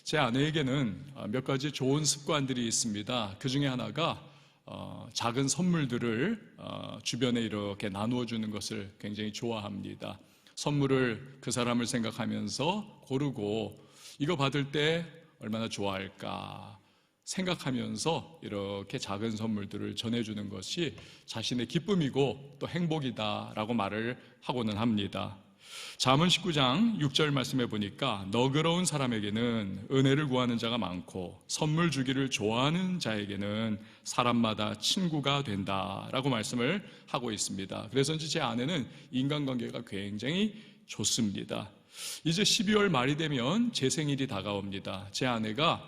제 아내에게는 몇 가지 좋은 습관들이 있습니다. 그 중에 하나가 작은 선물들을 주변에 이렇게 나누어 주는 것을 굉장히 좋아합니다. 선물을 그 사람을 생각하면서 고르고 이거 받을 때 얼마나 좋아할까 생각하면서 이렇게 작은 선물들을 전해주는 것이 자신의 기쁨이고 또 행복이다라고 말을 하고는 합니다. 잠언 19장 6절 말씀해 보니까 너그러운 사람에게는 은혜를 구하는 자가 많고 선물 주기를 좋아하는 자에게는 사람마다 친구가 된다라고 말씀을 하고 있습니다. 그래서인지 제 아내는 인간관계가 굉장히 좋습니다. 이제 12월 말이 되면 제 생일이 다가옵니다. 제 아내가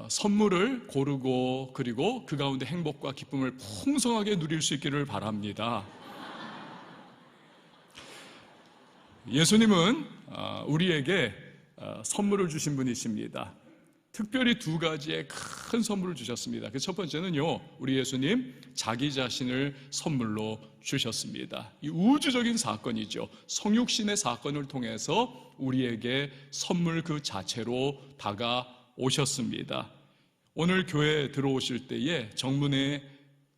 선물을 고르고 그리고 그 가운데 행복과 기쁨을 풍성하게 누릴 수 있기를 바랍니다. 예수님은 우리에게 선물을 주신 분이십니다. 특별히 두 가지의 큰 선물을 주셨습니다. 그 첫 번째는요, 우리 예수님 자기 자신을 선물로 주셨습니다. 이 우주적인 사건이죠. 성육신의 사건을 통해서 우리에게 선물 그 자체로 다가오셨습니다. 오늘 교회에 들어오실 때에 정문에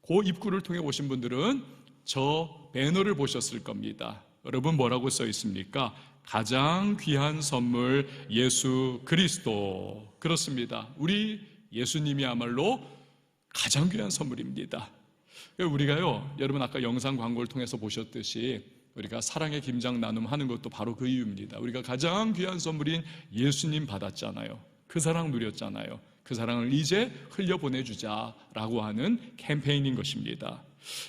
그 입구를 통해 오신 분들은 저 배너를 보셨을 겁니다. 여러분 뭐라고 써 있습니까? 가장 귀한 선물 예수 그리스도. 그렇습니다. 우리 예수님이야말로 가장 귀한 선물입니다. 우리가요, 여러분 아까 영상 광고를 통해서 보셨듯이 우리가 사랑의 김장 나눔 하는 것도 바로 그 이유입니다. 우리가 가장 귀한 선물인 예수님 받았잖아요. 그 사랑 누렸잖아요. 그 사랑을 이제 흘려보내주자라고 하는 캠페인인 것입니다.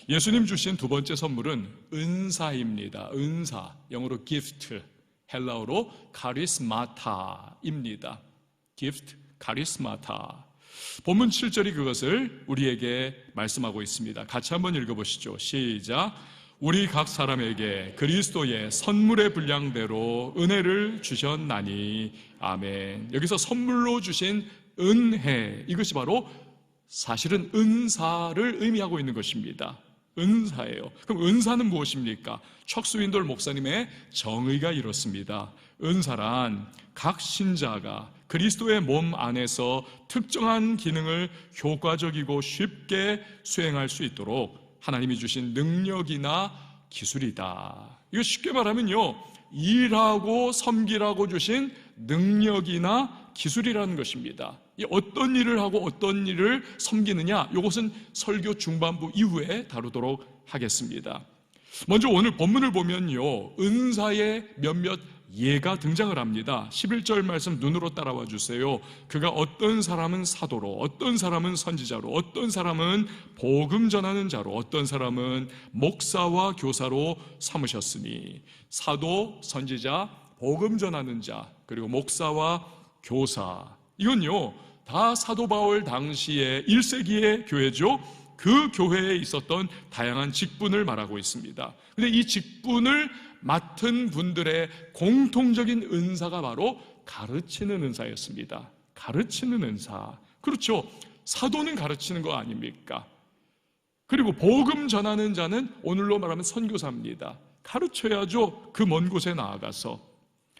예수님 주신 두 번째 선물은 은사입니다. 은사, 영어로 gift, 헬라어로 카리스마타입니다. gift, 카리스마타. 본문 7절이 그것을 우리에게 말씀하고 있습니다. 같이 한번 읽어보시죠. 시작. 우리 각 사람에게 그리스도의 선물의 분량대로 은혜를 주셨나니. 아멘. 여기서 선물로 주신 은혜, 이것이 바로 사실은 은사를 의미하고 있는 것입니다. 은사예요. 그럼 은사는 무엇입니까? 척수인돌 목사님의 정의가 이렇습니다. 은사란 각 신자가 그리스도의 몸 안에서 특정한 기능을 효과적이고 쉽게 수행할 수 있도록 하나님이 주신 능력이나 기술이다. 이거 쉽게 말하면요, 일하고 섬기라고 주신 능력이나 기술이라는 것입니다. 어떤 일을 하고 어떤 일을 섬기느냐, 이것은 설교 중반부 이후에 다루도록 하겠습니다. 먼저 오늘 본문을 보면요, 은사의 몇몇 예가 등장을 합니다. 11절 말씀 눈으로 따라와 주세요. 그가 어떤 사람은 사도로, 어떤 사람은 선지자로, 어떤 사람은 복음 전하는 자로, 어떤 사람은 목사와 교사로 삼으셨으니. 사도, 선지자, 복음 전하는 자, 그리고 목사와 교사, 이건요 다 사도 바울 당시의 1세기의 교회죠. 그 교회에 있었던 다양한 직분을 말하고 있습니다. 그런데 이 직분을 맡은 분들의 공통적인 은사가 바로 가르치는 은사였습니다. 가르치는 은사. 그렇죠. 사도는 가르치는 거 아닙니까? 그리고 복음 전하는 자는 오늘로 말하면 선교사입니다. 가르쳐야죠. 그 먼 곳에 나아가서.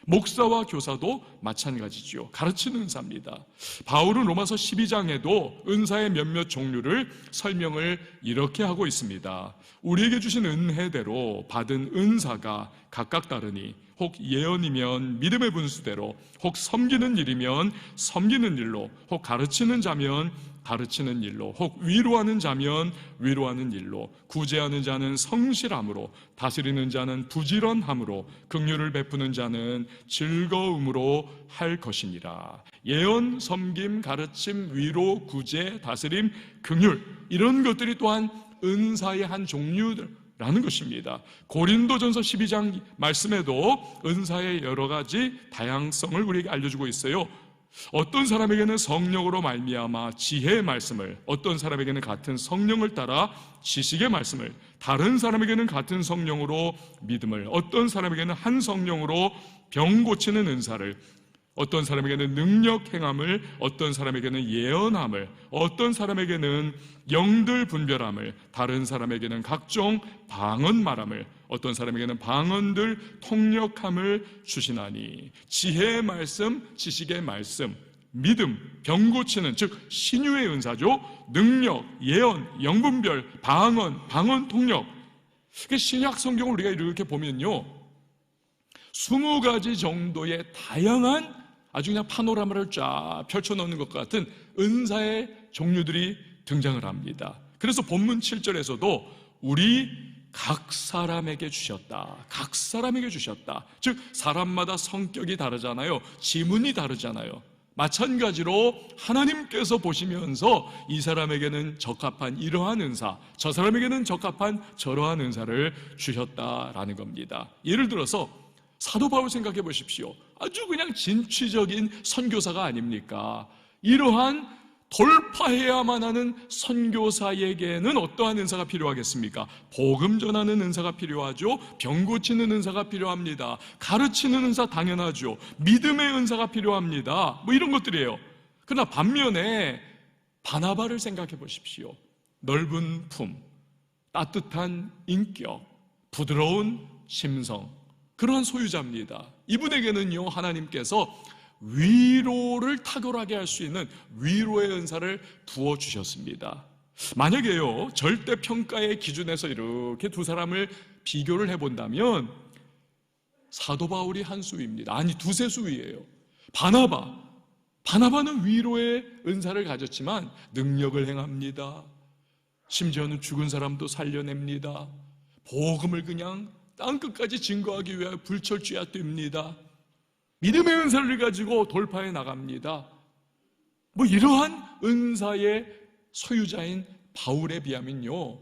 목사와 교사도 마찬가지죠. 가르치는 은사입니다. 바울은 로마서 12장에도 은사의 몇몇 종류를 설명을 이렇게 하고 있습니다. 우리에게 주신 은혜대로 받은 은사가 각각 다르니 혹 예언이면 믿음의 분수대로, 혹 섬기는 일이면 섬기는 일로, 혹 가르치는 자면 가르치는 일로, 혹 위로하는 자면 위로하는 일로, 구제하는 자는 성실함으로, 다스리는 자는 부지런함으로, 긍휼을 베푸는 자는 즐거움으로 할 것이니라. 예언, 섬김, 가르침, 위로, 구제, 다스림, 긍휼, 이런 것들이 또한 은사의 한 종류라는 것입니다. 고린도전서 12장 말씀에도 은사의 여러 가지 다양성을 우리에게 알려주고 있어요. 어떤 사람에게는 성령으로 말미암아 지혜의 말씀을, 어떤 사람에게는 같은 성령을 따라 지식의 말씀을, 다른 사람에게는 같은 성령으로 믿음을, 어떤 사람에게는 한 성령으로 병 고치는 은사를, 어떤 사람에게는 능력 행함을, 어떤 사람에게는 예언함을, 어떤 사람에게는 영들 분별함을, 다른 사람에게는 각종 방언 말함을, 어떤 사람에게는 방언들 통역함을 주시나니. 지혜의 말씀, 지식의 말씀, 믿음, 병 고치는, 즉 신유의 은사죠. 능력, 예언, 영분별, 방언 통역. 신약 성경을 우리가 이렇게 보면요, 20가지 정도의 다양한 아주 그냥 파노라마를 쫙 펼쳐놓는 것 같은 은사의 종류들이 등장을 합니다. 그래서 본문 7절에서도 우리 각 사람에게 주셨다. 각 사람에게 주셨다. 즉 사람마다 성격이 다르잖아요. 지문이 다르잖아요. 마찬가지로 하나님께서 보시면서 이 사람에게는 적합한 이러한 은사, 저 사람에게는 적합한 저러한 은사를 주셨다라는 겁니다. 예를 들어서 사도 바울 생각해 보십시오. 아주 그냥 진취적인 선교사가 아닙니까? 이러한 돌파해야만 하는 선교사에게는 어떠한 은사가 필요하겠습니까? 복음 전하는 은사가 필요하죠. 병 고치는 은사가 필요합니다. 가르치는 은사 당연하죠. 믿음의 은사가 필요합니다. 뭐 이런 것들이에요. 그러나 반면에 바나바를 생각해 보십시오. 넓은 품, 따뜻한 인격, 부드러운 심성, 그러한 소유자입니다. 이분에게는요, 하나님께서 위로를 탁월하게 할 수 있는 위로의 은사를 부어주셨습니다. 만약에요, 절대평가의 기준에서 이렇게 두 사람을 비교를 해본다면 사도 바울이 한 수위입니다. 아니, 두세 수위예요. 바나바는 위로의 은사를 가졌지만 능력을 행합니다. 심지어는 죽은 사람도 살려냅니다. 복음을 그냥 땅끝까지 증거하기 위하여 불철주야 됩니다. 믿음의 은사를 가지고 돌파해 나갑니다. 뭐 이러한 은사의 소유자인 바울에 비하면요,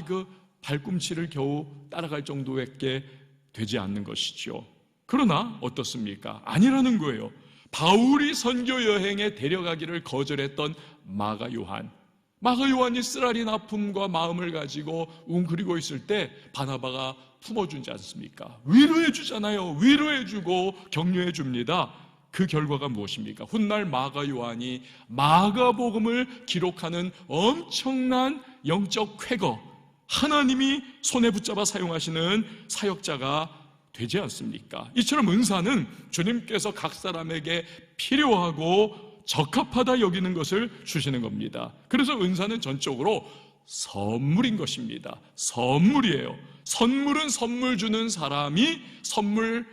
그 발꿈치를 겨우 따라갈 정도밖에 되지 않는 것이죠. 그러나 어떻습니까? 아니라는 거예요. 바울이 선교 여행에 데려가기를 거절했던 마가 요한이 쓰라린 아픔과 마음을 가지고 웅크리고 있을 때 바나바가 품어주지 않습니까? 위로해 주잖아요. 위로해 주고 격려해 줍니다. 그 결과가 무엇입니까? 훗날 마가 요한이 마가복음을 기록하는 엄청난 영적 쾌거, 하나님이 손에 붙잡아 사용하시는 사역자가 되지 않습니까? 이처럼 은사는 주님께서 각 사람에게 필요하고 적합하다 여기는 것을 주시는 겁니다. 그래서 은사는 전적으로 선물인 것입니다. 선물이에요. 선물은 선물 주는 사람이 선물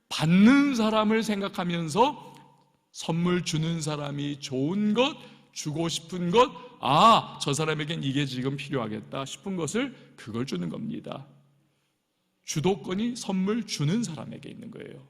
받는 사람을 생각하면서 선물 주는 사람이 좋은 것, 주고 싶은 것, 저 사람에겐 이게 지금 필요하겠다 싶은 것을 그걸 주는 겁니다. 주도권이 선물 주는 사람에게 있는 거예요.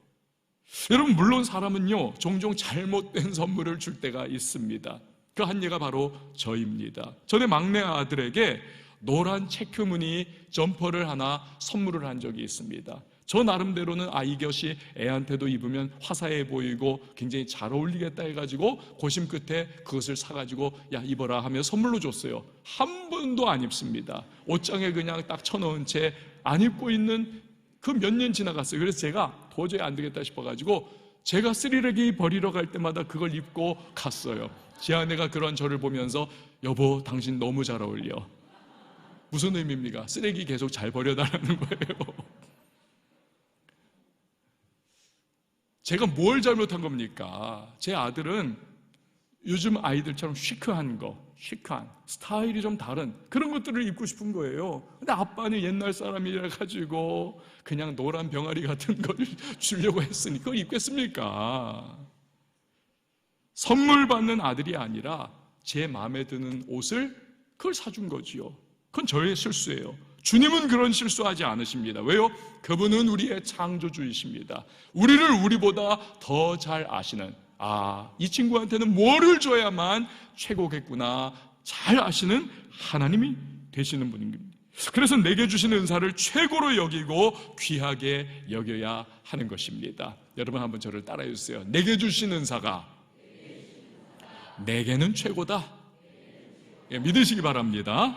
여러분, 물론 사람은요, 종종 잘못된 선물을 줄 때가 있습니다. 그 한 예가 바로 저입니다. 전에 막내 아들에게 노란 체크무늬 점퍼를 하나 선물을 한 적이 있습니다. 저 나름대로는 이것이 애한테도 입으면 화사해 보이고 굉장히 잘 어울리겠다 해가지고 고심 끝에 그것을 사가지고 야, 입어라 하며 선물로 줬어요. 한 번도 안 입습니다. 옷장에 그냥 딱 쳐넣은 채 안 입고 있는 그 몇 년 지나갔어요. 그래서 제가 도저히 안 되겠다 싶어가지고 제가 쓰레기 버리러 갈 때마다 그걸 입고 갔어요. 제 아내가 그런 저를 보면서 여보, 당신 너무 잘 어울려. 무슨 의미입니까? 쓰레기 계속 잘 버려달라는 거예요. 제가 뭘 잘못한 겁니까? 제 아들은 요즘 아이들처럼 시크한 스타일이 좀 다른 그런 것들을 입고 싶은 거예요. 근데 아빠는 옛날 사람이라 가지고 그냥 노란 병아리 같은 걸 주려고 했으니 그걸 입겠습니까? 선물 받는 아들이 아니라 제 마음에 드는 옷을 그걸 사준 거지요. 그건 저의 실수예요. 주님은 그런 실수하지 않으십니다. 왜요? 그분은 우리의 창조주이십니다. 우리를 우리보다 더 잘 아시는, 이 친구한테는 뭐를 줘야만 최고겠구나 잘 아시는 하나님이 되시는 분입니다. 그래서 내게 주시는 은사를 최고로 여기고 귀하게 여겨야 하는 것입니다. 여러분 한번 저를 따라해 주세요. 내게 주신 은사가 내게는 최고다. 믿으시기 바랍니다.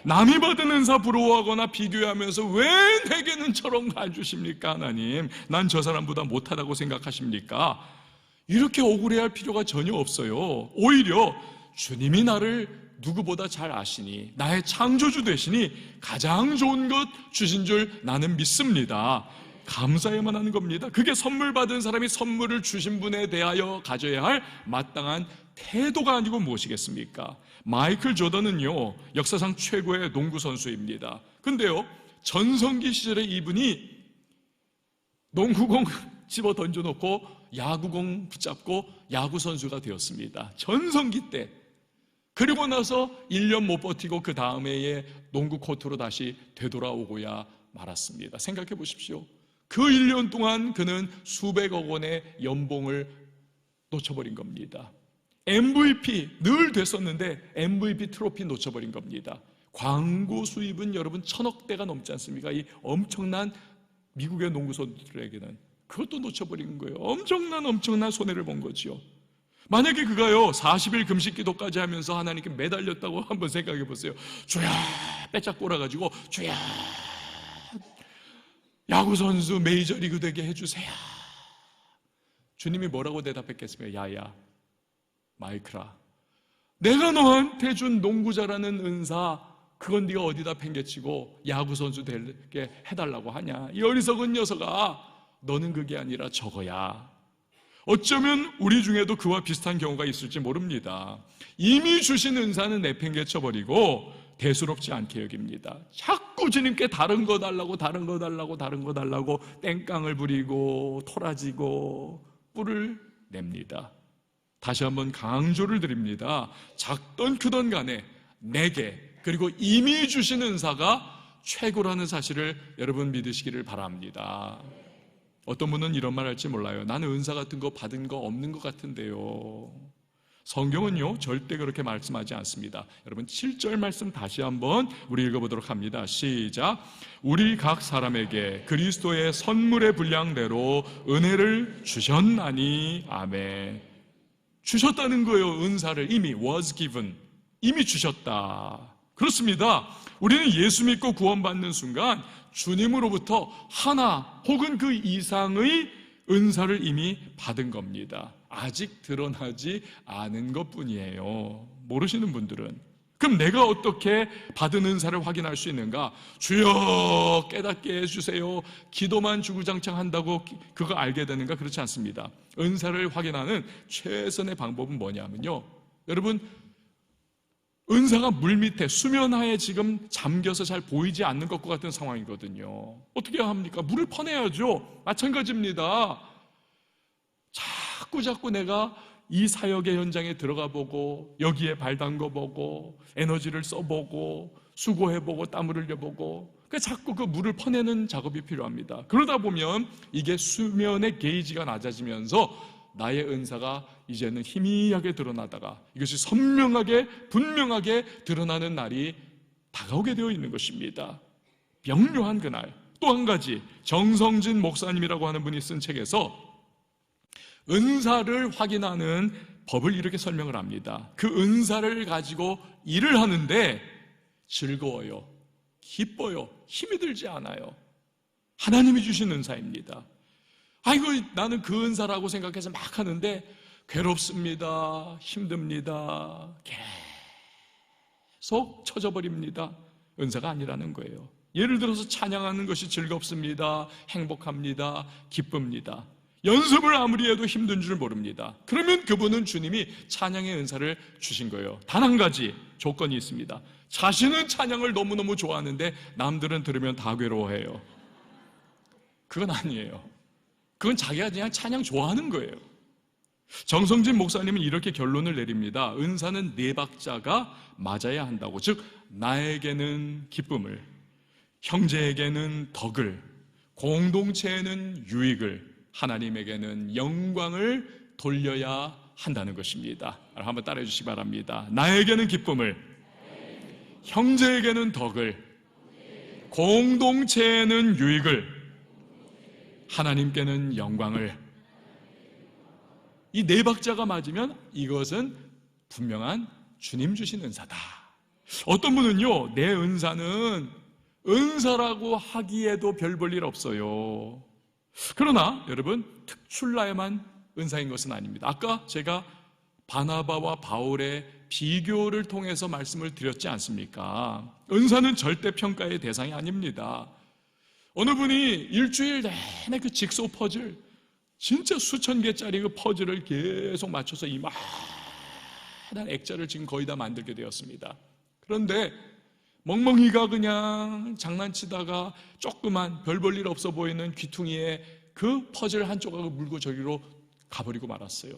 남이 받은 은사 부러워하거나 비교하면서 왜 내게는 저런 거 안 주십니까 하나님? 난 저 사람보다 못하다고 생각하십니까? 이렇게 억울해할 필요가 전혀 없어요. 오히려 주님이 나를 누구보다 잘 아시니, 나의 창조주 되시니 가장 좋은 것 주신 줄 나는 믿습니다. 감사해야만 하는 겁니다. 그게 선물 받은 사람이 선물을 주신 분에 대하여 가져야 할 마땅한 태도가 아니고 무엇이겠습니까? 마이클 조던은요, 역사상 최고의 농구 선수입니다. 근데요, 전성기 시절에 이분이 농구공 집어 던져놓고 야구공 붙잡고 야구 선수가 되었습니다. 전성기 때. 그리고 나서 1년 못 버티고 그 다음 해에 농구 코트로 다시 되돌아오고야 말았습니다. 생각해 보십시오. 그 1년 동안 그는 수백억 원의 연봉을 놓쳐버린 겁니다. MVP 늘 됐었는데 MVP 트로피 놓쳐버린 겁니다. 광고 수입은 여러분 1000억대가 넘지 않습니까? 이 엄청난 미국의 농구 선수들에게는 그것도 놓쳐버린 거예요. 엄청난 손해를 본 거지요. 만약에 그가요 40일 금식 기도까지 하면서 하나님께 매달렸다고 한번 생각해 보세요. 주야 빼짝 꼬라가지고 주야 야구선수 메이저리그 되게 해주세요. 주님이 뭐라고 대답했겠습니까? 야야 마이클아, 내가 너한테 준 농구 잘하는 은사 그건 네가 어디다 팽개치고 야구선수 되게 해달라고 하냐. 이 어리석은 녀석아, 너는 그게 아니라 저거야. 어쩌면 우리 중에도 그와 비슷한 경우가 있을지 모릅니다. 이미 주신 은사는 내팽개쳐버리고 대수롭지 않게 여깁니다. 자꾸 주님께 다른 거 달라고 땡깡을 부리고 토라지고 뿔을 냅니다. 다시 한번 강조를 드립니다. 작던 크던 간에 내게 그리고 이미 주신 은사가 최고라는 사실을 여러분 믿으시기를 바랍니다. 어떤 분은 이런 말 할지 몰라요. 나는 은사 같은 거 받은 거 없는 것 같은데요. 성경은요 절대 그렇게 말씀하지 않습니다. 여러분 7절 말씀 다시 한번 우리 읽어보도록 합니다. 시작. 우리 각 사람에게 그리스도의 선물의 분량대로 은혜를 주셨나니. 아멘. 주셨다는 거예요. 은사를 이미 was given, 이미 주셨다. 그렇습니다. 우리는 예수 믿고 구원받는 순간 주님으로부터 하나 혹은 그 이상의 은사를 이미 받은 겁니다. 아직 드러나지 않은 것뿐이에요. 모르시는 분들은. 그럼 내가 어떻게 받은 은사를 확인할 수 있는가? 주여 깨닫게 해주세요. 기도만 주구장창 한다고 그거 알게 되는가? 그렇지 않습니다. 은사를 확인하는 최선의 방법은 뭐냐면요, 여러분 은사가 물밑에 수면하에 지금 잠겨서 잘 보이지 않는 것과 같은 상황이거든요. 어떻게 합니까? 물을 퍼내야죠. 마찬가지입니다. 자꾸 내가 이 사역의 현장에 들어가 보고 여기에 발 담궈보고 에너지를 써보고 수고해보고 땀을 흘려보고 자꾸 그 물을 퍼내는 작업이 필요합니다. 그러다 보면 이게 수면의 게이지가 낮아지면서 나의 은사가 이제는 희미하게 드러나다가 이것이 선명하게 분명하게 드러나는 날이 다가오게 되어 있는 것입니다. 명료한 그날. 또 한 가지, 정성진 목사님이라고 하는 분이 쓴 책에서 은사를 확인하는 법을 이렇게 설명을 합니다. 그 은사를 가지고 일을 하는데 즐거워요, 기뻐요, 힘이 들지 않아요. 하나님이 주신 은사입니다. 아이고 나는 그 은사라고 생각해서 막 하는데 괴롭습니다, 힘듭니다, 계속 쳐져버립니다. 은사가 아니라는 거예요. 예를 들어서 찬양하는 것이 즐겁습니다, 행복합니다, 기쁩니다. 연습을 아무리 해도 힘든 줄 모릅니다. 그러면 그분은 주님이 찬양의 은사를 주신 거예요. 단 한 가지 조건이 있습니다. 자신은 찬양을 너무너무 좋아하는데 남들은 들으면 다 괴로워해요. 그건 아니에요. 그건 자기가 그냥 찬양 좋아하는 거예요. 정성진 목사님은 이렇게 결론을 내립니다. 은사는 네 박자가 맞아야 한다고. 즉 나에게는 기쁨을, 형제에게는 덕을, 공동체에는 유익을, 하나님에게는 영광을 돌려야 한다는 것입니다. 한번 따라해 주시기 바랍니다. 나에게는 기쁨을, 형제에게는 덕을, 공동체에는 유익을, 하나님께는 영광을. 이 네 박자가 맞으면 이것은 분명한 주님 주신 은사다. 어떤 분은요, 내 은사는 은사라고 하기에도 별 볼 일 없어요. 그러나 여러분 특출나야만 은사인 것은 아닙니다. 아까 제가 바나바와 바울의 비교를 통해서 말씀을 드렸지 않습니까? 은사는 절대 평가의 대상이 아닙니다. 어느 분이 일주일 내내 그 직소 퍼즐, 진짜 수천 개짜리 그 퍼즐을 계속 맞춰서 이만한 액자를 지금 거의 다 만들게 되었습니다. 그런데 멍멍이가 그냥 장난치다가 조그만 별 볼 일 없어 보이는 귀퉁이에 그 퍼즐 한 조각을 물고 저기로 가버리고 말았어요.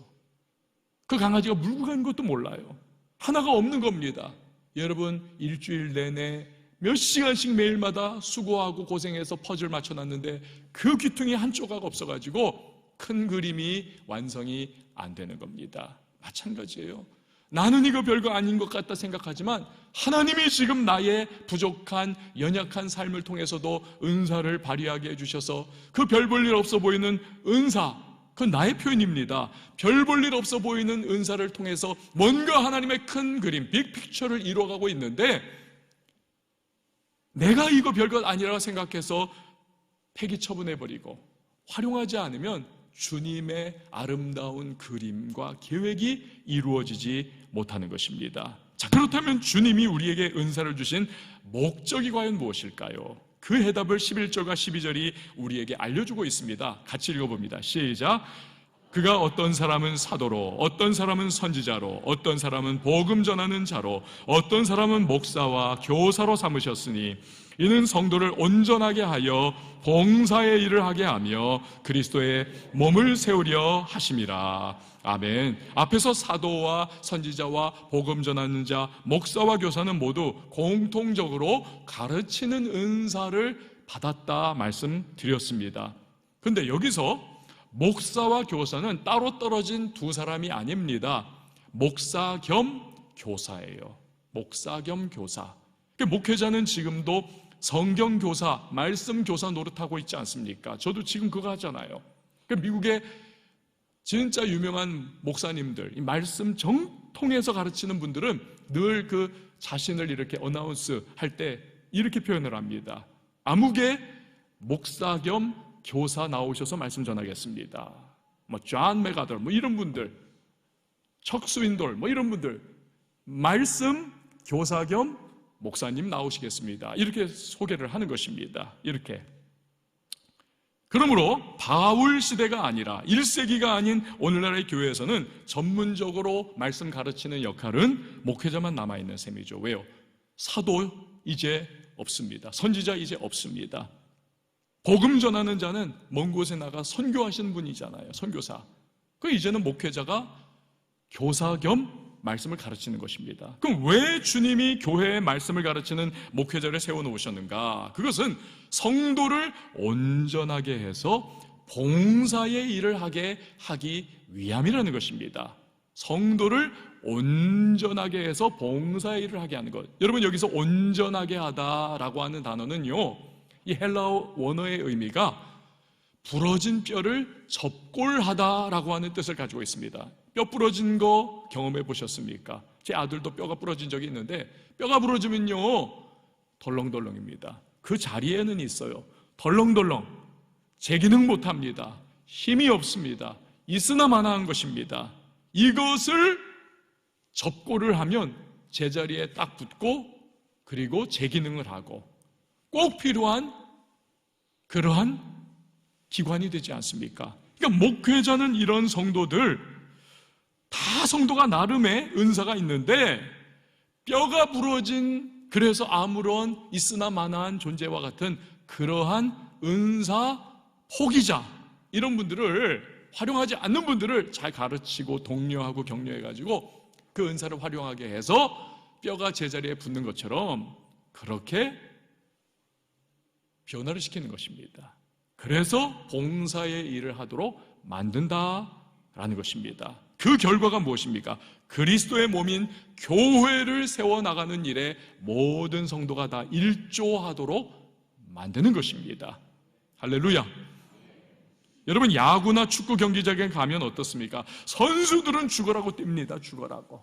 그 강아지가 물고 간 것도 몰라요. 하나가 없는 겁니다. 여러분, 일주일 내내 몇 시간씩 매일마다 수고하고 고생해서 퍼즐 맞춰놨는데 그 귀퉁이 한 조각 없어가지고 큰 그림이 완성이 안 되는 겁니다. 마찬가지예요. 나는 이거 별거 아닌 것 같다 생각하지만 하나님이 지금 나의 부족한 연약한 삶을 통해서도 은사를 발휘하게 해주셔서 그 별 볼 일 없어 보이는 은사, 그건 나의 표현입니다. 별 볼 일 없어 보이는 은사를 통해서 뭔가 하나님의 큰 그림, 빅픽처를 이루어가고 있는데 내가 이거 별것 아니라고 생각해서 폐기 처분해버리고 활용하지 않으면 주님의 아름다운 그림과 계획이 이루어지지 못하는 것입니다. 자, 그렇다면 주님이 우리에게 은사를 주신 목적이 과연 무엇일까요? 그 해답을 11절과 12절이 우리에게 알려주고 있습니다. 같이 읽어봅니다. 시작. 그가 어떤 사람은 사도로, 어떤 사람은 선지자로, 어떤 사람은 복음 전하는 자로, 어떤 사람은 목사와 교사로 삼으셨으니 이는 성도를 온전하게 하여 봉사의 일을 하게 하며 그리스도의 몸을 세우려 하심이라. 아멘. 앞에서 사도와 선지자와 복음 전하는 자, 목사와 교사는 모두 공통적으로 가르치는 은사를 받았다 말씀드렸습니다. 그런데 여기서 목사와 교사는 따로 떨어진 두 사람이 아닙니다. 목사 겸 교사예요. 목사 겸 교사. 목회자는 지금도 성경교사, 말씀교사 노릇하고 있지 않습니까? 저도 지금 그거 하잖아요. 미국의 진짜 유명한 목사님들, 이 말씀 정통해서 가르치는 분들은 늘 그 자신을 이렇게 어나운스 할 때 이렇게 표현을 합니다. 아무개 목사 겸 교사 나오셔서 말씀 전하겠습니다. 존 메가더 이런 분들, 척 스윈돌 이런 분들, 말씀 교사 겸 목사님 나오시겠습니다. 이렇게 소개를 하는 것입니다. 이렇게. 그러므로 바울 시대가 아니라 1세기가 아닌 오늘날의 교회에서는 전문적으로 말씀 가르치는 역할은 목회자만 남아있는 셈이죠. 왜요? 사도 이제 없습니다. 선지자 이제 없습니다. 복음 전하는 자는 먼 곳에 나가 선교하시는 분이잖아요. 선교사. 그 이제는 목회자가 교사 겸 말씀을 가르치는 것입니다. 그럼 왜 주님이 교회에 말씀을 가르치는 목회자를 세워놓으셨는가? 그것은 성도를 온전하게 해서 봉사의 일을 하기 위함이라는 것입니다. 성도를 온전하게 해서 봉사의 일을 하게 하는 것. 여러분, 여기서 온전하게 하다라고 하는 단어는요, 이 헬라어 원어의 의미가 부러진 뼈를 접골하다라고 하는 뜻을 가지고 있습니다. 뼈 부러진 거 경험해 보셨습니까? 제 아들도 뼈가 부러진 적이 있는데 뼈가 부러지면요 덜렁덜렁입니다. 그 자리에는 있어요. 덜렁덜렁. 제기능 못합니다. 힘이 없습니다. 있으나 마나한 것입니다. 이것을 접골을 하면 제자리에 딱 붙고 그리고 제기능을 하고 꼭 필요한 그러한 기관이 되지 않습니까? 그러니까 목회자는 이런 성도들, 다 성도가 나름의 은사가 있는데 뼈가 부러진, 그래서 아무런 있으나 마나한 존재와 같은 그러한 은사 포기자, 이런 분들을 활용하지 않는 분들을 잘 가르치고 독려하고 격려해가지고 그 은사를 활용하게 해서 뼈가 제자리에 붙는 것처럼 그렇게 변화를 시키는 것입니다. 그래서 봉사의 일을 하도록 만든다라는 것입니다. 그 결과가 무엇입니까? 그리스도의 몸인 교회를 세워나가는 일에 모든 성도가 다 일조하도록 만드는 것입니다. 할렐루야. 여러분, 야구나 축구 경기장에 가면 어떻습니까? 선수들은 죽어라고 뜁니다. 죽어라고.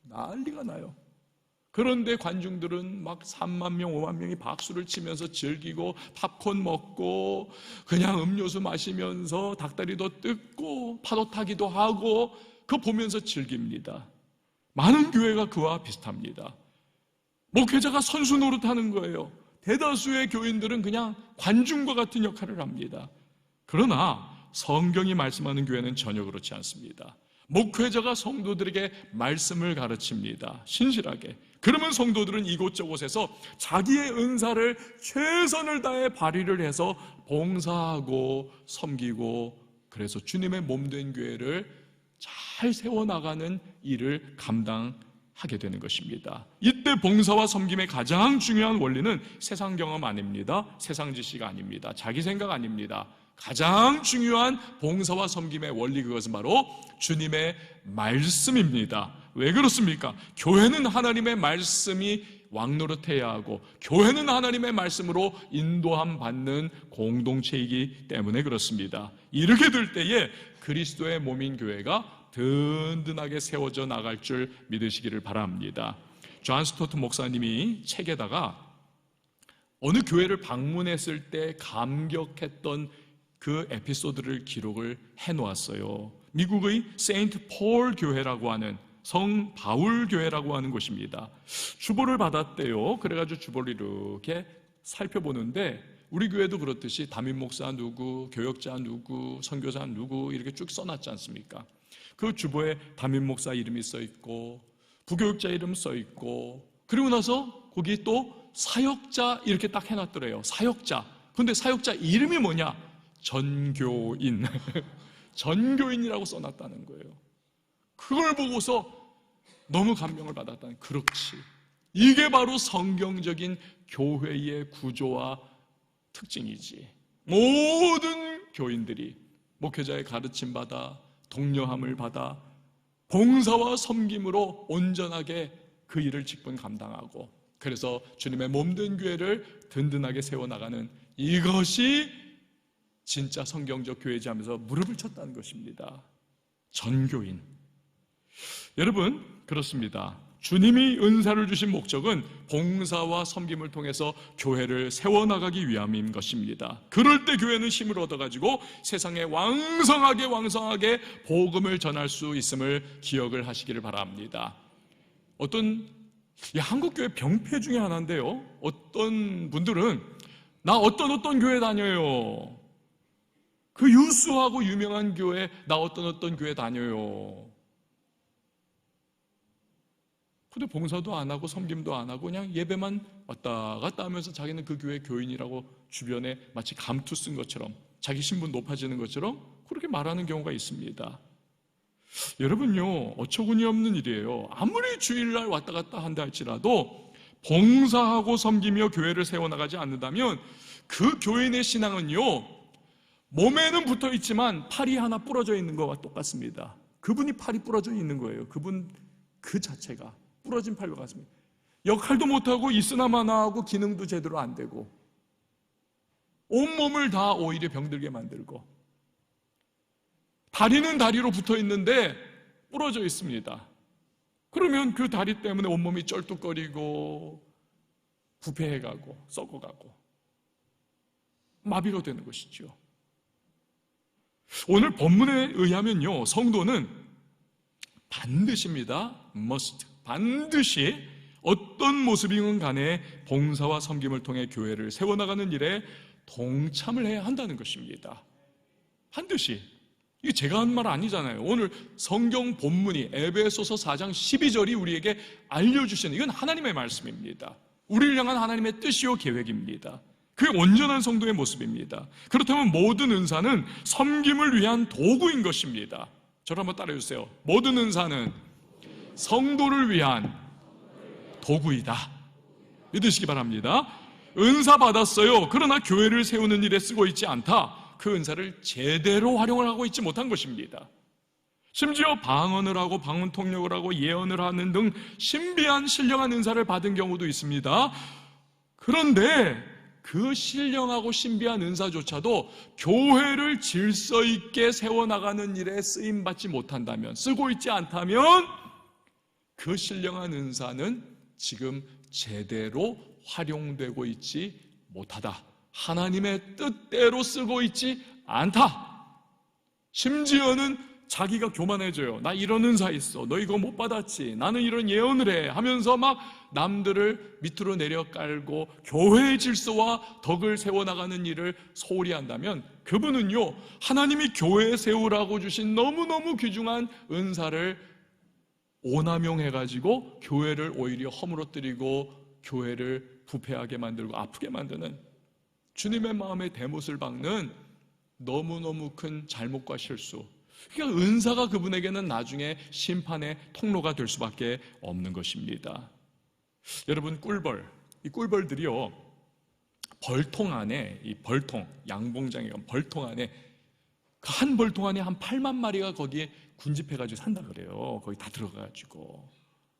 난리가 나요. 그런데 관중들은 막 3만 명, 5만 명이 박수를 치면서 즐기고 팝콘 먹고 그냥 음료수 마시면서 닭다리도 뜯고 파도 타기도 하고 그거 보면서 즐깁니다. 많은 교회가 그와 비슷합니다. 목회자가 선수 노릇하는 거예요. 대다수의 교인들은 그냥 관중과 같은 역할을 합니다. 그러나 성경이 말씀하는 교회는 전혀 그렇지 않습니다. 목회자가 성도들에게 말씀을 가르칩니다. 신실하게. 그러면 성도들은 이곳저곳에서 자기의 은사를 최선을 다해 발휘를 해서 봉사하고 섬기고, 그래서 주님의 몸된 교회를 잘 세워나가는 일을 감당하게 되는 것입니다. 이때 봉사와 섬김의 가장 중요한 원리는 세상 경험 아닙니다. 세상 지식 아닙니다. 자기 생각 아닙니다. 가장 중요한 봉사와 섬김의 원리, 그것은 바로 주님의 말씀입니다. 왜 그렇습니까? 교회는 하나님의 말씀이 왕노릇해야 하고, 교회는 하나님의 말씀으로 인도함 받는 공동체이기 때문에 그렇습니다. 이렇게 될 때에 그리스도의 몸인 교회가 든든하게 세워져 나갈 줄 믿으시기를 바랍니다. 존 스토트 목사님이 책에다가 어느 교회를 방문했을 때 감격했던 그 에피소드를 기록을 해놓았어요. 미국의 세인트 폴 교회라고 하는, 성 바울 교회라고 하는 곳입니다. 주보를 받았대요. 그래가지고 주보를 이렇게 살펴보는데, 우리 교회도 그렇듯이 담임 목사 누구, 교역자 누구, 선교사 누구 이렇게 쭉 써놨지 않습니까? 그 주보에 담임 목사 이름이 써있고 부교육자 이름 써있고, 그리고 나서 거기 또 사역자 이렇게 딱 해놨더래요. 사역자. 근데 사역자 이름이 뭐냐? 전교인. 전교인이라고 써놨다는 거예요. 그걸 보고서 너무 감명을 받았다는, 그렇지, 이게 바로 성경적인 교회의 구조와 특징이지. 모든 교인들이 목회자의 가르침 받아, 독려함을 받아, 봉사와 섬김으로 온전하게 그 일을 직분 감당하고, 그래서 주님의 몸된 교회를 든든하게 세워나가는, 이것이 진짜 성경적 교회지 하면서 무릎을 쳤다는 것입니다. 전교인. 여러분, 그렇습니다. 주님이 은사를 주신 목적은 봉사와 섬김을 통해서 교회를 세워나가기 위함인 것입니다. 그럴 때 교회는 힘을 얻어가지고 세상에 왕성하게 복음을 전할 수 있음을 기억을 하시기를 바랍니다. 한국 교회 병폐 중에 하나인데요, 어떤 분들은 나 어떤 교회 다녀요, 그 유수하고 유명한 교회, 나 어떤 교회 다녀요. 근데 봉사도 안 하고 섬김도 안 하고 그냥 예배만 왔다 갔다 하면서 자기는 그 교회 교인이라고 주변에 마치 감투 쓴 것처럼, 자기 신분 높아지는 것처럼 그렇게 말하는 경우가 있습니다. 여러분요, 어처구니 없는 일이에요. 아무리 주일날 왔다 갔다 한다 할지라도 봉사하고 섬기며 교회를 세워나가지 않는다면 그 교인의 신앙은요, 몸에는 붙어 있지만 팔이 하나 부러져 있는 것과 똑같습니다. 그분이 팔이 부러져 있는 거예요. 그분 그 자체가 부러진 팔과 같습니다. 역할도 못하고 있으나마나 하고 기능도 제대로 안 되고 온몸을 다 오히려 병들게 만들고, 다리는 다리로 붙어 있는데 부러져 있습니다. 그러면 그 다리 때문에 온몸이 쩔뚝거리고 부패해가고 썩어가고 마비가 되는 것이죠. 오늘 본문에 의하면요, 성도는 반드시입니다. 반드시 어떤 모습이건 간에 봉사와 섬김을 통해 교회를 세워나가는 일에 동참을 해야 한다는 것입니다. 반드시. 이게 제가 한 말 아니잖아요. 오늘 성경 본문이 에베소서 4장 12절이 우리에게 알려주시는, 이건 하나님의 말씀입니다. 우리를 향한 하나님의 뜻이요 계획입니다. 그게 온전한 성도의 모습입니다. 그렇다면 모든 은사는 섬김을 위한 도구인 것입니다. 저를 한번 따라해주세요. 모든 은사는 성도를 위한 도구이다. 믿으시기 바랍니다. 은사 받았어요. 그러나 교회를 세우는 일에 쓰고 있지 않다. 그 은사를 제대로 활용을 하고 있지 못한 것입니다. 심지어 방언을 하고 방언 통역을 하고 예언을 하는 등 신비한 신령한 은사를 받은 경우도 있습니다. 그런데 그 신령하고 신비한 은사조차도 교회를 질서 있게 세워나가는 일에 쓰임받지 못한다면, 쓰고 있지 않다면 그 신령한 은사는 지금 제대로 활용되고 있지 못하다. 하나님의 뜻대로 쓰고 있지 않다. 심지어는 자기가 교만해져요. 나 이런 은사 있어. 너 이거 못 받았지. 나는 이런 예언을 해. 하면서 막 남들을 밑으로 내려 깔고 교회의 질서와 덕을 세워나가는 일을 소홀히 한다면 그분은요, 하나님이 교회에 세우라고 주신 너무너무 귀중한 은사를 오남용해가지고 교회를 오히려 허물어뜨리고 교회를 부패하게 만들고 아프게 만드는, 주님의 마음에 대못을 박는 너무너무 큰 잘못과 실수. 그러니까 은사가 그분에게는 나중에 심판의 통로가 될 수밖에 없는 것입니다. 여러분, 꿀벌, 이 꿀벌들이요, 벌통 안에, 이 벌통, 양봉장에 벌통 안에, 그 한 벌통 안에 한 8만 마리가 거기에 군집해가지고 산다 그래요. 거기 다 들어가가지고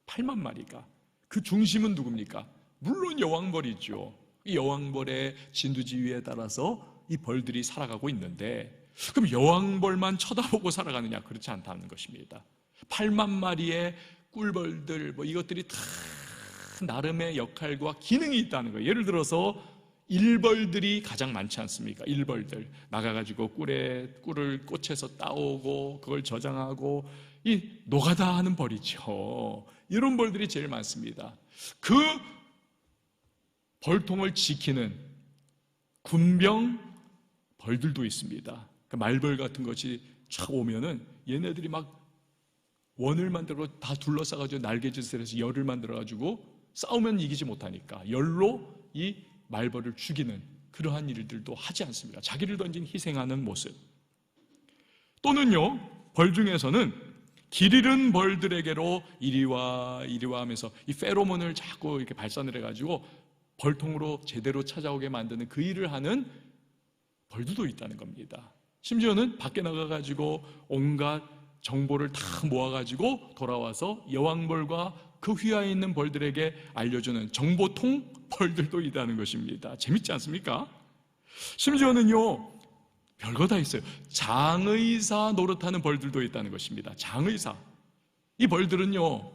8만 마리가. 그 중심은 누굽니까? 물론 여왕벌이죠. 이 여왕벌의 진두지휘에 따라서 이 벌들이 살아가고 있는데, 그럼 여왕벌만 쳐다보고 살아가느냐? 그렇지 않다는 것입니다. 8만 마리의 꿀벌들, 이것들이 다 나름의 역할과 기능이 있다는 거예요. 예를 들어서 일벌들이 가장 많지 않습니까? 일벌들 나가가지고 꿀을 꽃에서 따오고 그걸 저장하고, 이 노가다 하는 벌이죠. 이런 벌들이 제일 많습니다. 그 벌통을 지키는 군병 벌들도 있습니다. 그 말벌 같은 것이 쫙 오면은 얘네들이 막 원을 만들고 다 둘러싸가지고 날개짓을 해서 열을 만들어가지고 싸우면 이기지 못하니까 열로 이 말벌을 죽이는 그러한 일들도 하지 않습니다. 자기를 던진 희생하는 모습. 또는요, 벌 중에서는 길 잃은 벌들에게로 이리와 이리와 하면서 이 페로몬을 자꾸 이렇게 발산을 해가지고 벌통으로 제대로 찾아오게 만드는 그 일을 하는 벌들도 있다는 겁니다. 심지어는 밖에 나가가지고 온갖 정보를 다 모아가지고 돌아와서 여왕벌과 그 휘하에 있는 벌들에게 알려주는 정보통 벌들도 있다는 것입니다. 재밌지 않습니까? 심지어는요, 별거 다 있어요. 장의사 노릇하는 벌들도 있다는 것입니다. 장의사. 이 벌들은요,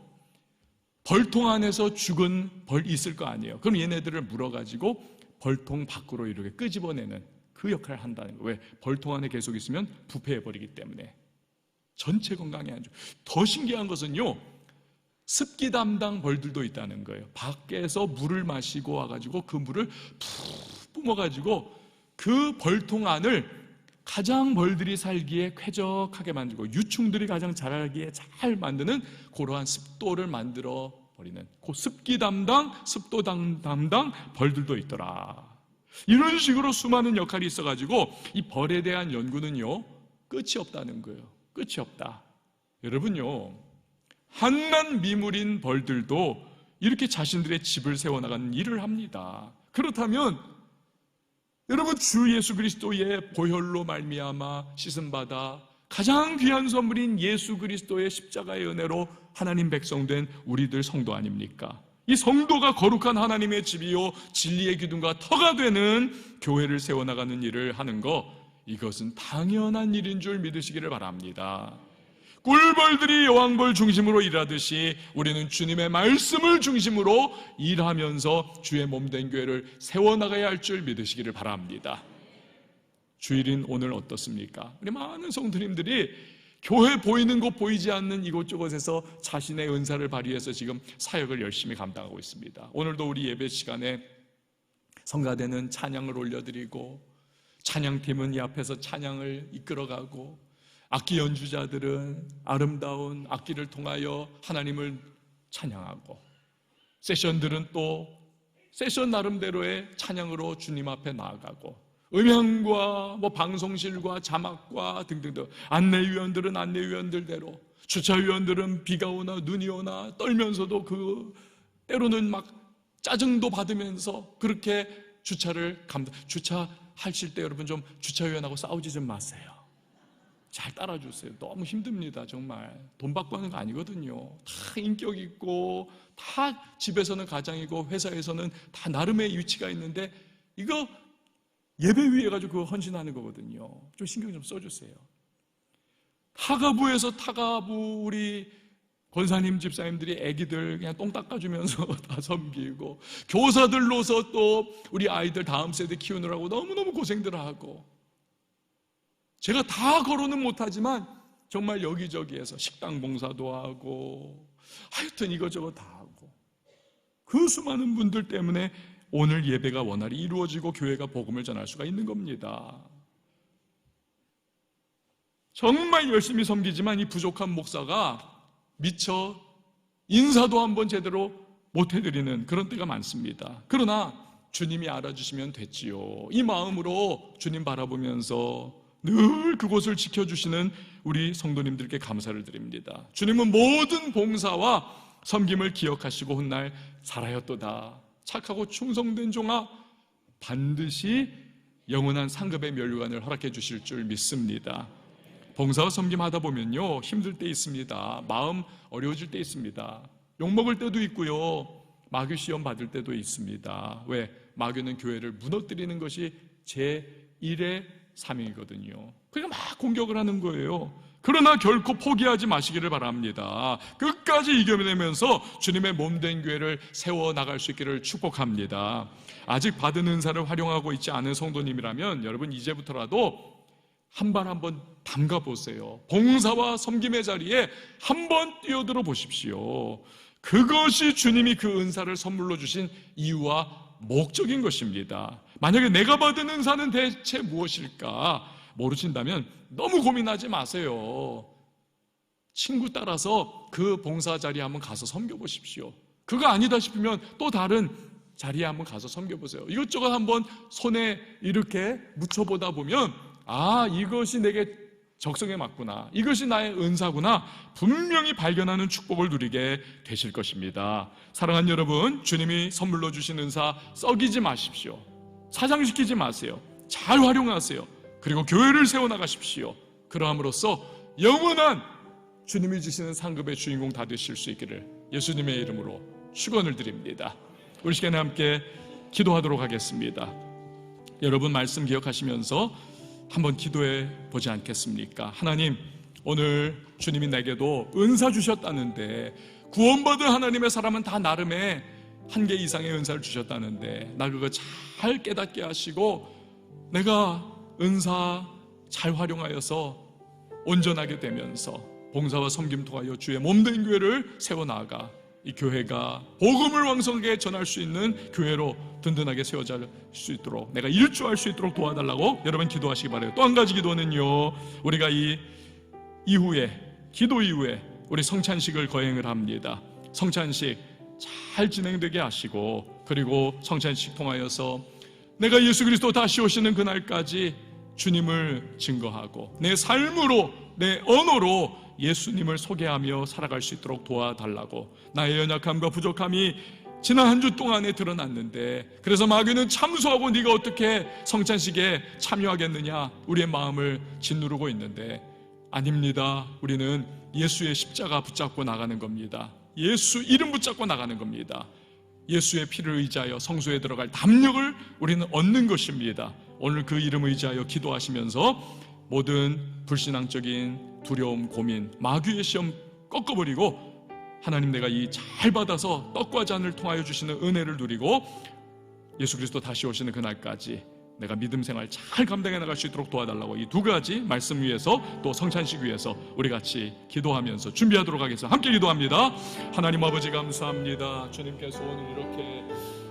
벌통 안에서 죽은 벌이 있을 거 아니에요. 그럼 얘네들을 물어가지고 벌통 밖으로 이렇게 끄집어내는 그 역할을 한다는 거예요. 왜? 벌통 안에 계속 있으면 부패해버리기 때문에. 전체 건강에 안 좋아요. 더 신기한 것은요, 습기 담당 벌들도 있다는 거예요. 밖에서 물을 마시고 와가지고 그 물을 푹 뿜어가지고 그 벌통 안을 가장 벌들이 살기에 쾌적하게 만들고 유충들이 가장 자라기에 잘 만드는 그러한 습도를 만들어 버리는 그 습기 담당, 습도 담당 벌들도 있더라. 이런 식으로 수많은 역할이 있어가지고 이 벌에 대한 연구는요, 끝이 없다는 거예요. 끝이 없다. 여러분요, 한낱 미물인 벌들도 이렇게 자신들의 집을 세워나가는 일을 합니다. 그렇다면 여러분, 주 예수 그리스도의 보혈로 말미암아 씻음받아 가장 귀한 선물인 예수 그리스도의 십자가의 은혜로 하나님 백성된 우리들 성도 아닙니까? 이 성도가 거룩한 하나님의 집이요 진리의 기둥과 터가 되는 교회를 세워나가는 일을 하는 것, 이것은 당연한 일인 줄 믿으시기를 바랍니다. 꿀벌들이 여왕벌 중심으로 일하듯이 우리는 주님의 말씀을 중심으로 일하면서 주의 몸된 교회를 세워나가야 할 줄 믿으시기를 바랍니다. 주일인 오늘 어떻습니까? 우리 많은 성도님들이 교회 보이는 곳 보이지 않는 이곳저곳에서 자신의 은사를 발휘해서 지금 사역을 열심히 감당하고 있습니다. 오늘도 우리 예배 시간에 성가대는 찬양을 올려드리고, 찬양팀은 이 앞에서 찬양을 이끌어가고, 악기 연주자들은 아름다운 악기를 통하여 하나님을 찬양하고, 세션들은 또 세션 나름대로의 찬양으로 주님 앞에 나아가고, 음향과 방송실과 자막과 등등등, 안내위원들은 안내위원들대로, 주차위원들은 비가 오나 눈이 오나 떨면서도 때로는 막 짜증도 받으면서 그렇게 주차하실 때 여러분 좀 주차위원하고 싸우지 좀 마세요. 잘 따라주세요. 너무 힘듭니다. 정말 돈 받고 하는 거 아니거든요. 다 인격 있고, 다 집에서는 가장이고 회사에서는 다 나름의 위치가 있는데, 이거 예배 위에 가지고 그거 헌신하는 거거든요. 좀 신경 좀 써주세요. 타가부에서 타가부 우리 권사님 집사님들이 애기들 그냥 똥 닦아주면서 다 섬기고, 교사들로서 또 우리 아이들 다음 세대 키우느라고 너무너무 고생들 하고, 제가 다 거론은 못하지만 정말 여기저기에서 식당 봉사도 하고 하여튼 이거저거 다 하고 그 수많은 분들 때문에 오늘 예배가 원활히 이루어지고 교회가 복음을 전할 수가 있는 겁니다. 정말 열심히 섬기지만 이 부족한 목사가 미처 인사도 한번 제대로 못 해드리는 그런 때가 많습니다. 그러나 주님이 알아주시면 됐지요. 이 마음으로 주님 바라보면서 늘 그곳을 지켜주시는 우리 성도님들께 감사를 드립니다. 주님은 모든 봉사와 섬김을 기억하시고 훗날 살아였도다. 착하고 충성된 종아, 반드시 영원한 상급의 면류관을 허락해 주실 줄 믿습니다. 봉사와 섬김하다 보면요, 힘들 때 있습니다. 마음 어려워질 때 있습니다. 욕먹을 때도 있고요, 마귀 시험 받을 때도 있습니다. 왜? 마귀는 교회를 무너뜨리는 것이 제1의 사명이거든요. 그러니까 막 공격을 하는 거예요. 그러나 결코 포기하지 마시기를 바랍니다. 끝까지 이겨내면서 주님의 몸된 교회를 세워나갈 수 있기를 축복합니다. 아직 받은 은사를 활용하고 있지 않은 성도님이라면 여러분 이제부터라도 한번 담가보세요. 봉사와 섬김의 자리에 한번 뛰어들어 보십시오. 그것이 주님이 그 은사를 선물로 주신 이유와 목적인 것입니다. 만약에 내가 받은 은사는 대체 무엇일까 모르신다면 너무 고민하지 마세요. 친구 따라서 그 봉사 자리에 한번 가서 섬겨보십시오. 그거 아니다 싶으면 또 다른 자리에 한번 가서 섬겨보세요. 이것저것 한번 손에 이렇게 묻혀보다 보면 아, 이것이 내게 적성에 맞구나, 이것이 나의 은사구나, 분명히 발견하는 축복을 누리게 되실 것입니다. 사랑하는 여러분, 주님이 선물로 주신 은사 썩이지 마십시오. 사장시키지 마세요. 잘 활용하세요. 그리고 교회를 세워나가십시오. 그러함으로써 영원한 주님이 주시는 상급의 주인공 다 되실 수 있기를 예수님의 이름으로 축원을 드립니다. 우리 시간에 함께 기도하도록 하겠습니다. 여러분 말씀 기억하시면서 한번 기도해 보지 않겠습니까? 하나님, 오늘 주님이 내게도 은사 주셨다는데, 구원받은 하나님의 사람은 다 나름의 한 개 이상의 은사를 주셨다는데 나 그거 잘 깨닫게 하시고 내가 은사 잘 활용하여서 온전하게 되면서 봉사와 섬김 통하여 주의 몸된 교회를 세워나가 이 교회가 복음을 왕성하게 전할 수 있는 교회로 든든하게 세워질 수 있도록, 내가 일조할 수 있도록 도와달라고 여러분 기도하시기 바라요. 또 한 가지 기도는요, 우리가 이 이후에, 기도 이후에 우리 성찬식을 거행을 합니다. 성찬식 잘 진행되게 하시고, 그리고 성찬식 통하여서 내가 예수 그리스도 다시 오시는 그날까지 주님을 증거하고 내 삶으로, 내 언어로 예수님을 소개하며 살아갈 수 있도록 도와달라고, 나의 연약함과 부족함이 지난 한 주 동안에 드러났는데 그래서 마귀는 참소하고 네가 어떻게 성찬식에 참여하겠느냐 우리의 마음을 짓누르고 있는데, 아닙니다. 우리는 예수의 십자가 붙잡고 나가는 겁니다. 예수 이름 붙잡고 나가는 겁니다. 예수의 피를 의지하여 성소에 들어갈 담력을 우리는 얻는 것입니다. 오늘 그 이름을 의지하여 기도하시면서 모든 불신앙적인 두려움, 고민, 마귀의 시험 꺾어버리고 하나님, 내가 이 잘 받아서 떡과 잔을 통하여 주시는 은혜를 누리고 예수 그리스도 다시 오시는 그날까지 내가 믿음 생활 잘 감당해 나갈 수 있도록 도와달라고, 이 두 가지 말씀 위에서 또 성찬식 위에서 우리 같이 기도하면서 준비하도록 하겠습니다. 함께 기도합니다. 하나님 아버지 감사합니다. 주님께서 오늘 이렇게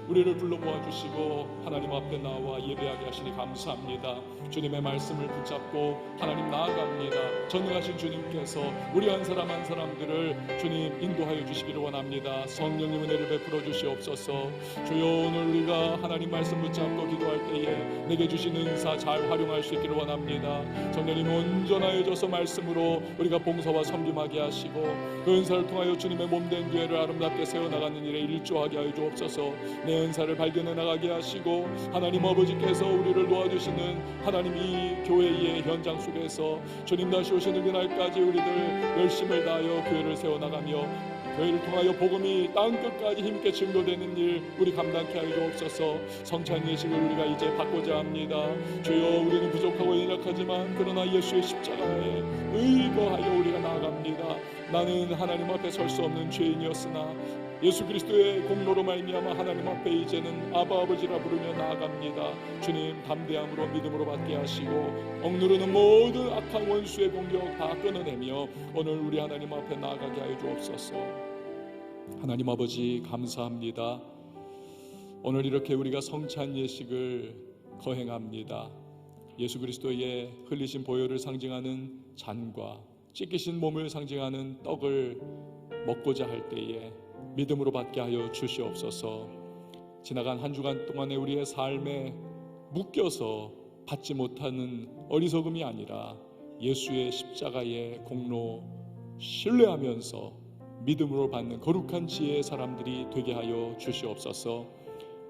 우리를 불러 모아주시고 하나님 앞에 나와 예배하게 하시니 감사합니다. 주님의 말씀을 붙잡고 하나님 나아갑니다. 전능하신 주님께서 우리 한 사람 한 사람들을 주님 인도하여 주시기를 원합니다. 성령님 은혜를 베풀어 주시옵소서. 주여, 오늘 우리가 하나님 말씀 붙잡고 기도할 때에 내게 주신 은사 잘 활용할 수 있기를 원합니다. 성령님 온전하여져서 말씀으로 우리가 봉사와 섬김하게 하시고 그 은사를 통하여 주님의 몸된 교회를 아름답게 세워나가는 일에 일조하게 하여 주옵소서. 내 은사를 발견해 나가게 하시고 하나님 아버지께서 우리를 도와주시는 하나님 이 교회의 현장 속에서 주님 다시 오시는 그날까지 우리들 열심을 다하여 교회를 세워나가며 교회를 통하여 복음이 땅끝까지 힘있게 증거되는 일 우리 감당케 하여 주옵소서. 성찬 예식을 우리가 이제 받고자 합니다. 주여, 우리는 부족하고 연약하지만 그러나 예수의 십자가에 의거하여 우리가 나아갑니다. 나는 하나님 앞에 설 수 없는 죄인이었으나 예수 그리스도의 공로로 말미암아 하나님 앞에 이제는 아바 아버지라 부르며 나아갑니다. 주님, 담대함으로 믿음으로 받게 하시고 억누르는 모든 악한 원수의 공격 다 끊어내며 오늘 우리 하나님 앞에 나아가게 하여 주옵소서. 하나님 아버지, 감사합니다. 오늘 이렇게 우리가 성찬 예식을 거행합니다. 예수 그리스도의 흘리신 보혈을 상징하는 잔과 찢기신 몸을 상징하는 떡을 먹고자 할 때에 믿음으로 받게 하여 주시옵소서. 지나간 한 주간 동안에 우리의 삶에 묶여서 받지 못하는 어리석음이 아니라 예수의 십자가의 공로 신뢰하면서 믿음으로 받는 거룩한 지혜의 사람들이 되게 하여 주시옵소서.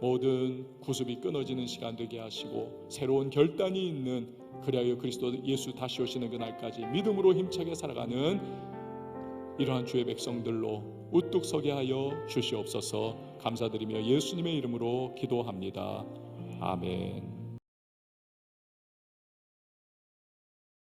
모든 구습이 끊어지는 시간 되게 하시고 새로운 결단이 있는, 그리하여 그리스도 예수 다시 오시는 그날까지 믿음으로 힘차게 살아가는 이러한 주의 백성들로 우뚝 서게 하여 주시옵소서. 감사드리며 예수님의 이름으로 기도합니다. 아멘.